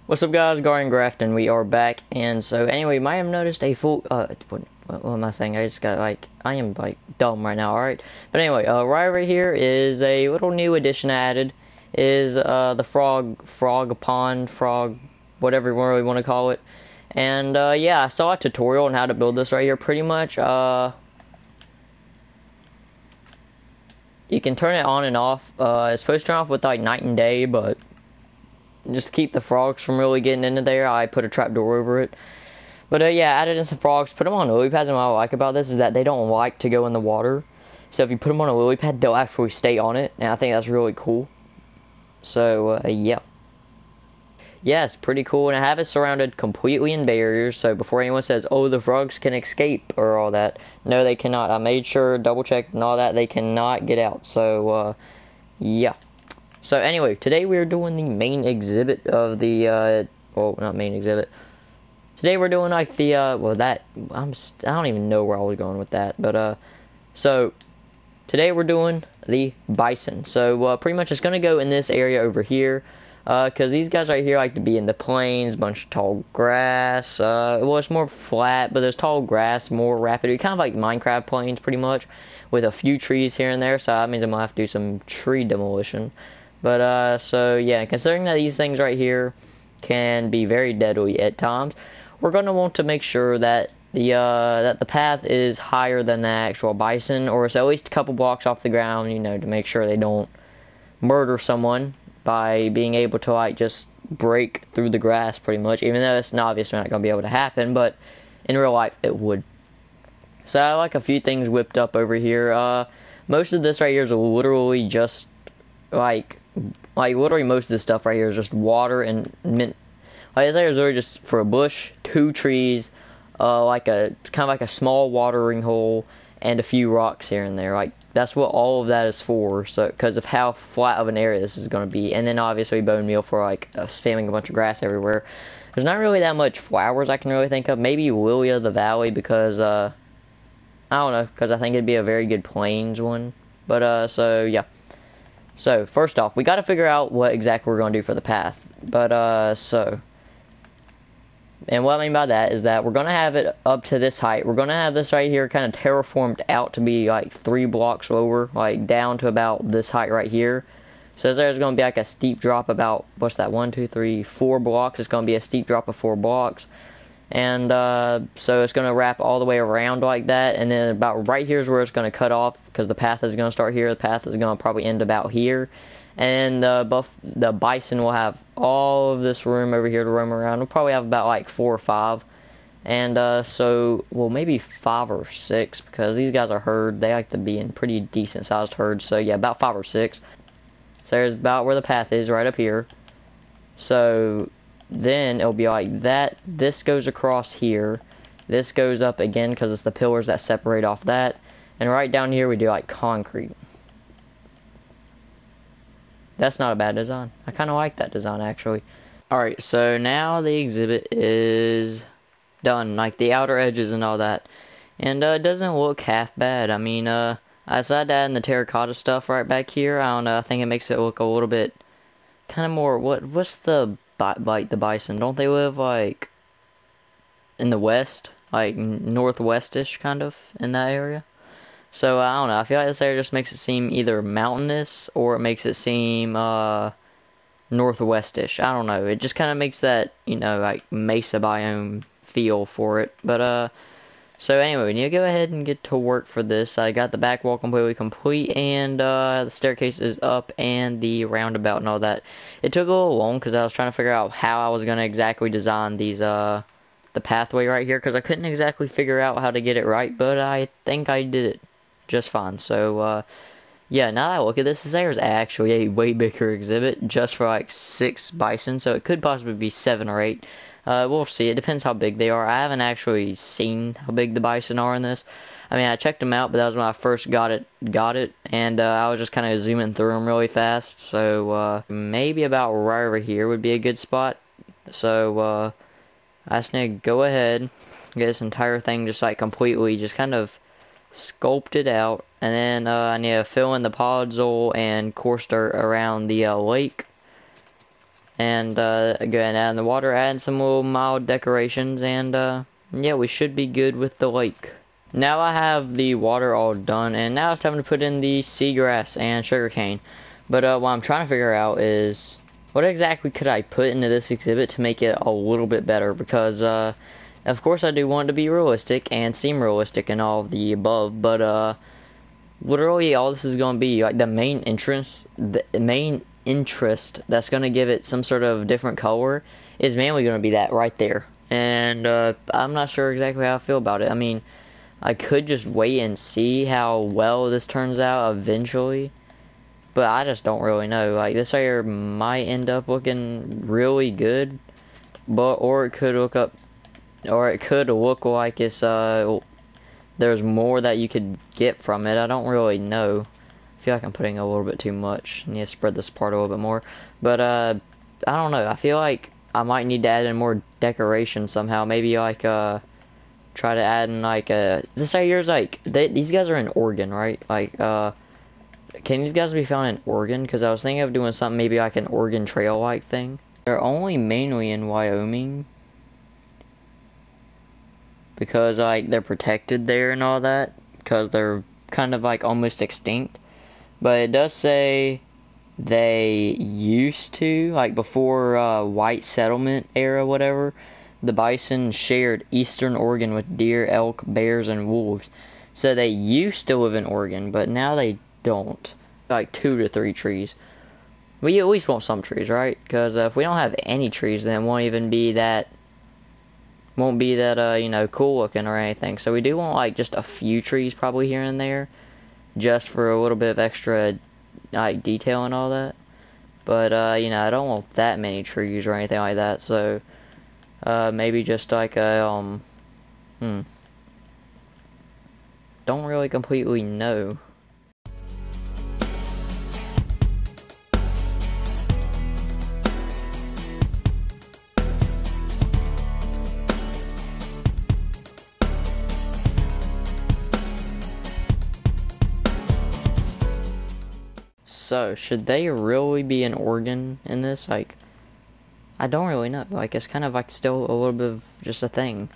What's up, guys? Garden Grafton, we are back. And so anyway, you might have noticed a full what am I saying? I just got I am dumb right now. All right, but anyway, right over here is a little new addition I added. Is the frog pond, whatever you really want to call it. And yeah, I saw a tutorial on how to build this right here. Pretty much you can turn it on and off. It's supposed to turn off with like night and day, but just to keep the frogs from really getting into there, I put a trap door over it. But yeah, added in some frogs, put them on lily pads, and what I like about this is that they don't like to go in the water. So if you put them on a lily pad, they'll actually stay on it, and I think that's really cool. So yeah. Yeah, it's pretty cool, and I have it surrounded completely in barriers, so before anyone says, oh, the frogs can escape, or all that, no, they cannot. I made sure, double-checked, and all that, they cannot get out, so yeah. So anyway, today we're doing the main exhibit of the, well, not main exhibit. Today we're doing like the, well I don't even know where I was going with that, but, so, today we're doing the bison. So, pretty much it's gonna go in this area over here, cause these guys right here like to be in the plains, bunch of tall grass, well it's more flat, but there's tall grass, more rapid, kind of like Minecraft plains pretty much, with a few trees here and there, so that means I'm gonna have to do some tree demolition. But, so, yeah, considering that these things right here can be very deadly at times, we're going to want to make sure that the path is higher than the actual bison, or it's at least a couple blocks off the ground, you know, to make sure they don't murder someone by being able to, like, just break through the grass, pretty much, even though it's obviously not going to be able to happen, but in real life, it would. So, I like a few things whipped up over here. Most of this right here is literally just, like literally most of this stuff right here is just water and mint. Like this area is literally just for a bush, 2 trees, like kind of like a small watering hole, and a few rocks here and there. Like that's what all of that is for. So because of how flat of an area this is going to be, and then obviously bone meal for like spamming a bunch of grass everywhere. There's not really that much flowers I can really think of. Maybe Lily of the Valley because I don't know, because I think it'd be a very good plains one. But so yeah. So, first off, we got to figure out what exactly we're going to do for the path. But, so, and what I mean by that is that we're going to have it up to this height. We're going to have this right here kind of terraformed out to be like 3 blocks lower, like down to about this height right here. So there's going to be like a steep drop about, what's that, 1, 2, 3, 4 blocks. It's going to be a steep drop of 4 blocks. And so it's going to wrap all the way around like that, and then about right here is where it's going to cut off, because the path is going to start here, the path is going to probably end about here, and the bison will have all of this room over here to roam around. We'll probably have about like 4 or 5, and so, well, maybe 5 or 6, because these guys are herd, they like to be in pretty decent sized herds, so yeah, about 5 or 6. So there's about where the path is, right up here. So then it'll be like that. This goes across here. This goes up again because it's the pillars that separate off that. And right down here we do like concrete. That's not a bad design. I kind of like that design actually. Alright, so now the exhibit is done. Like the outer edges and all that. And it doesn't look half bad. I mean, I decided to add in the terracotta stuff right back here. I don't know. I think it makes it look a little bit kind of more, what's the the bison, don't they live like in the west, like northwestish kind of in that area? So I don't know, I feel like this area just makes it seem either mountainous or it makes it seem northwestish. I don't know, it just kind of makes that, you know, like mesa biome feel for it. But so anyway, we need to go ahead and get to work for this. I got the back wall completely complete, and the staircase is up, and the roundabout and all that. It took a little long because I was trying to figure out how I was going to exactly design these, the pathway right here, because I couldn't exactly figure out how to get it right, but I think I did it just fine. So, yeah, now that I look at this area is actually a way bigger exhibit, just for like 6 bison, so it could possibly be 7 or 8. We'll see. It depends how big they are. I haven't actually seen how big the bison are in this. I mean, I checked them out, but that was when I first got it, and I was just kind of zooming through them really fast. So maybe about right over here would be a good spot. So I just need to go ahead, get this entire thing just like completely, just kind of sculpted out, and then I need to fill in the podzol and coarse dirt around the lake. And go ahead and add in the water, add in some little mild decorations, and yeah, we should be good with the lake. Now I have the water all done, and now it's time to put in the seagrass and sugarcane. But what I'm trying to figure out is what exactly could I put into this exhibit to make it a little bit better, because of course I do want it to be realistic and seem realistic and all of the above, but literally all this is going to be like the main interest that's going to give it some sort of different color is mainly going to be that right there. And I'm not sure exactly how I feel about it. I mean, I could just wait and see how well this turns out eventually, but I just don't really know. Like, this here might end up looking really good, but or it could look like it's there's more that you could get from it. I don't really know. I feel like I'm putting a little bit too much. I need to spread this part a little bit more. But I don't know. I feel like I might need to add in more decoration somehow. Maybe like try to add in like this right here's like these guys are in Oregon, right? Like can these guys be found in Oregon? Because I was thinking of doing something maybe like an Oregon Trail like thing. They're only mainly in Wyoming, because like they're protected there and all that, because they're kind of like almost extinct. But it does say they used to, like before white settlement era, whatever, the bison shared eastern Oregon with deer, elk, bears, and wolves. So they used to live in Oregon, but now they don't. Like 2 to 3 trees. We at least want some trees, right? Because if we don't have any trees, then it won't even be that, you know, cool looking or anything. So we do want like just a few trees probably here and there, just for a little bit of extra like detail and all that. But you know, I don't want that many trees or anything like that. So maybe just like a don't really completely know. So, should they really be an organ in this? Like, I don't really know. Like, it's kind of like still a little bit of just a thing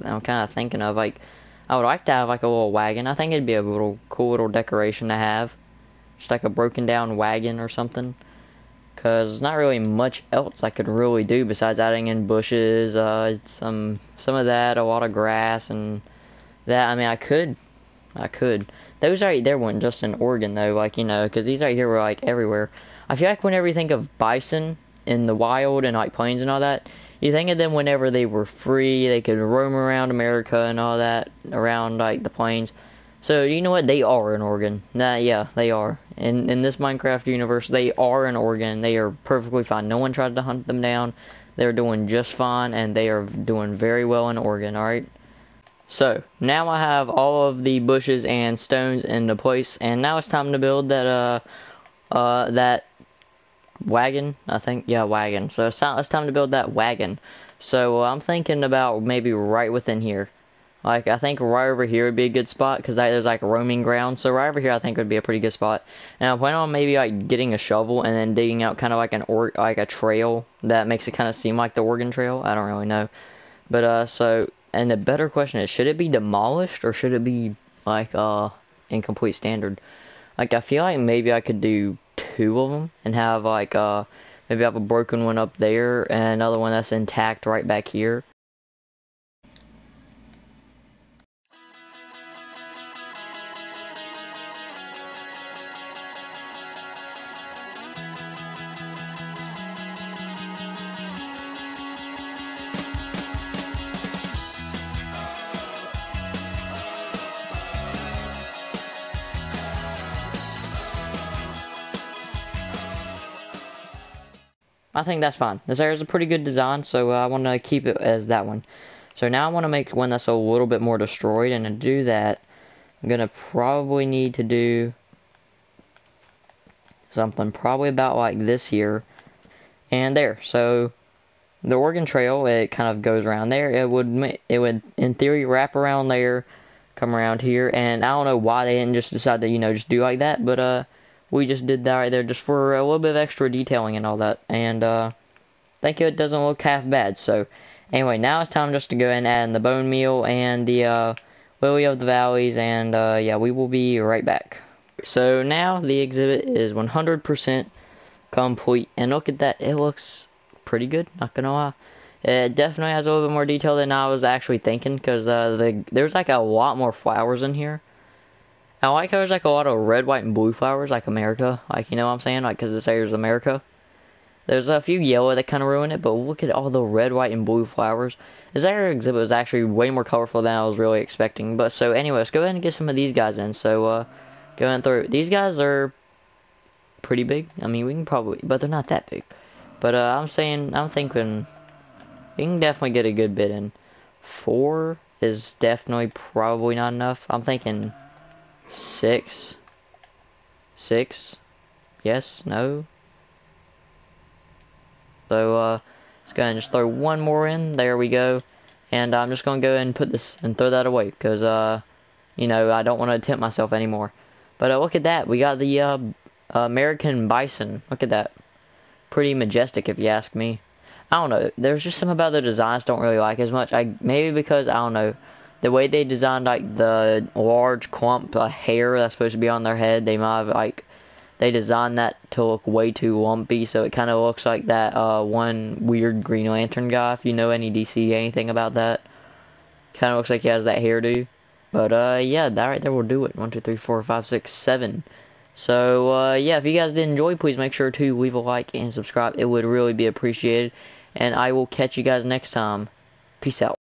that I'm kind of thinking of. Like, I would like to have like a little wagon. I think it'd be a little cool little decoration to have. Just like a broken down wagon or something. Because there's not really much else I could really do besides adding in bushes, some of that, a lot of grass and that. I mean, I could. Those right there weren't just in Oregon though, like, you know, because these right here were like everywhere. I feel like whenever you think of bison in the wild and like plains and all that, you think of them whenever they were free, they could roam around America and all that, around like the plains. So you know what? They are in Oregon. Nah, yeah, they are. In this Minecraft universe, they are in Oregon. They are perfectly fine. No one tried to hunt them down. They're doing just fine, and they are doing very well in Oregon. All right. So, now I have all of the bushes and stones into place, and now it's time to build that, that wagon, I think, yeah, wagon. So, it's time to build that wagon. So, I'm thinking about maybe right within here. Like, I think right over here would be a good spot, because there's, like, roaming ground. So, right over here, I think would be a pretty good spot. And I plan on maybe, like, getting a shovel and then digging out kind of like a trail that makes it kind of seem like the Oregon Trail. I don't really know. But, so... And the better question is, should it be demolished or should it be like in complete standard? Like, I feel like maybe I could do 2 of them and have like maybe have a broken one up there and another one that's intact right back here. I think that's fine. This area is a pretty good design, so I want to keep it as that one. So now I want to make one that's a little bit more destroyed, and to do that, I'm going to probably need to do something probably about like this here and there. So the Oregon Trail, it kind of goes around there. It would in theory wrap around there, come around here, and I don't know why they didn't just decide to, you know, just do like that, but we just did that right there just for a little bit of extra detailing and all that. And think it doesn't look half bad. So anyway, now it's time just to go and add in the bone meal and the lily of the valleys, and yeah, we will be right back. So now the exhibit is 100% complete, and look at that, it looks pretty good, not gonna lie. It definitely has a little bit more detail than I was actually thinking, because there's like a lot more flowers in here. I like how there's like a lot of red, white, and blue flowers, like America, like, you know what I'm saying, like, because this area is America. There's a few yellow that kind of ruin it, but look at all the red, white, and blue flowers. This area exhibit was actually way more colorful than I was really expecting. But so anyway, let's go ahead and get some of these guys in. So going through, these guys are pretty big. I mean, we can probably, but they're not that big. But I'm thinking we can definitely get a good bit in. 4 is definitely probably not enough. I'm thinking 6. 6. Yes, no. So let's go ahead and just throw one more in. There we go. And I'm just going to go ahead and put this and throw that away, because you know, I don't want to tempt myself anymore. But look at that. We got the American Bison. Look at that. Pretty majestic, if you ask me. I don't know. There's just something about the designs I don't really like as much. Maybe because, I don't know, the way they designed like the large clump of hair that's supposed to be on their head. They might have like, they designed that to look way too lumpy, so it kind of looks like that one weird Green Lantern guy, if you know any DC anything about that. Kind of looks like he has that hairdo. But yeah, that right there will do it. 1, 2, 3, 4, 5, 6, 7. So yeah, if you guys did enjoy, please make sure to leave a like and subscribe. It would really be appreciated. And I will catch you guys next time. Peace out.